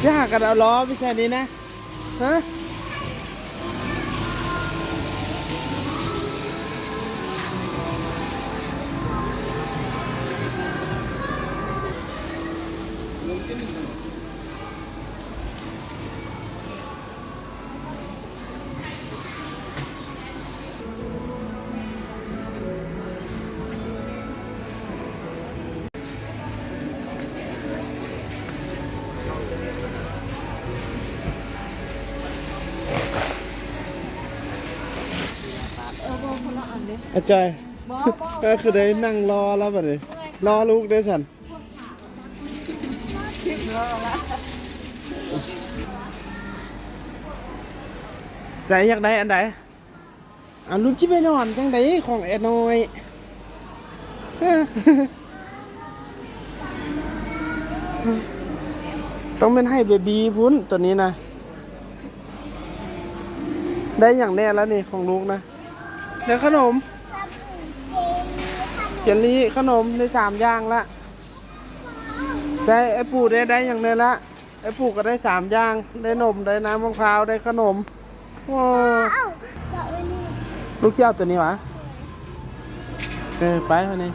จะหากันเอาล้อไปใส่นี้นะฮะอาจารย์ก็คือได้นั่งรอแล้วแบบนี้รอลูกได้สันใส่อยากได้อันใดรุ่นชิไปนอนจังไดของแอน้อยต้องเป็นให้เบบีพุ้นตัวนี้นะได้อย่างแน่แล้วนี่ของลูกนะเดี๋ยวขนมเจลลี่ขนมใน3อย่างละใช่ไอ้ปู่ได้อย่างนี้ละไอ้ปู่ก็ได้3อย่างได้นมได้น้ำมะพร้าวได้ขนมว้าวลูกเจ้าตัวนี้วะไปวันนี้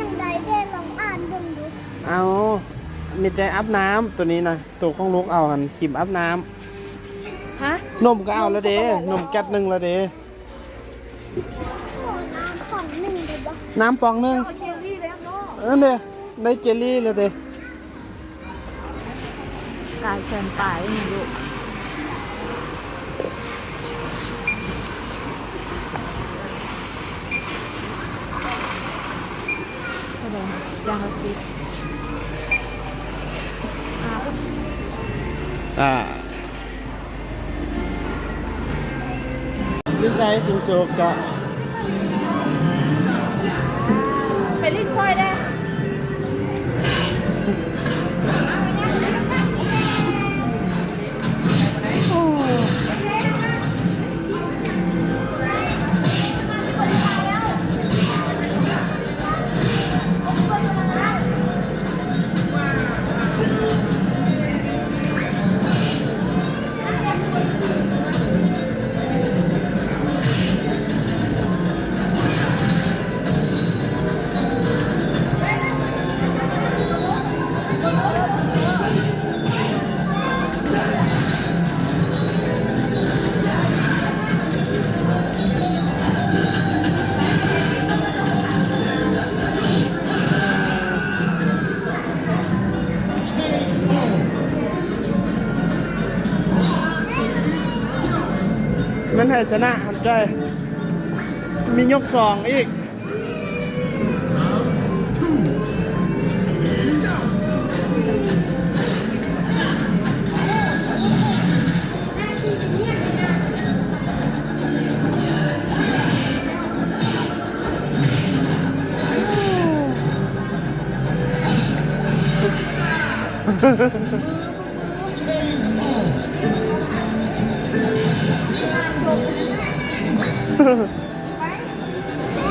ยังได้ได้ลองอ่านดูดูเอามีแต่อาบน้ำตัวนี้นะตัวของลูกเอาหันขีมอาบน้ำฮะนมก็เอาแล้วเด้นมแก๊ส1แล้วเด้น้ำปองหนึ่งเลยปะน้ำปอง1เนี่ยได้เจลลี่แล้วเด้กายเชิญไปนี่ลูกยังละสินิสัยสิงโสกะไปลิ้นซอยได้มันให้ชนะหันใจมียก2อีก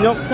ยก3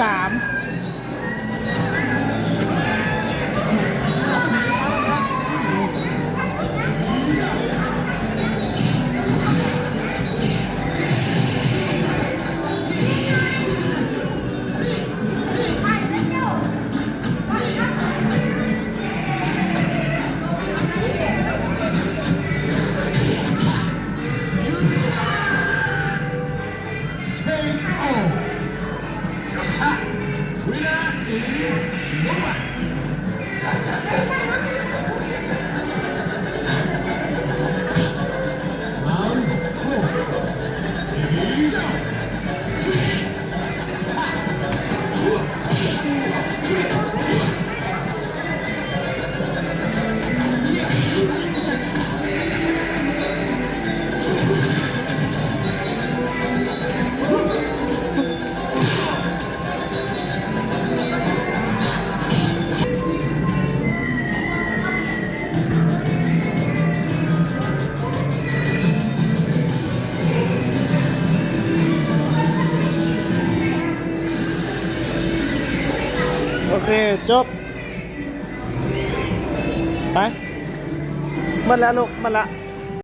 โอเคจบไป หมดแล้วลูกหมดละ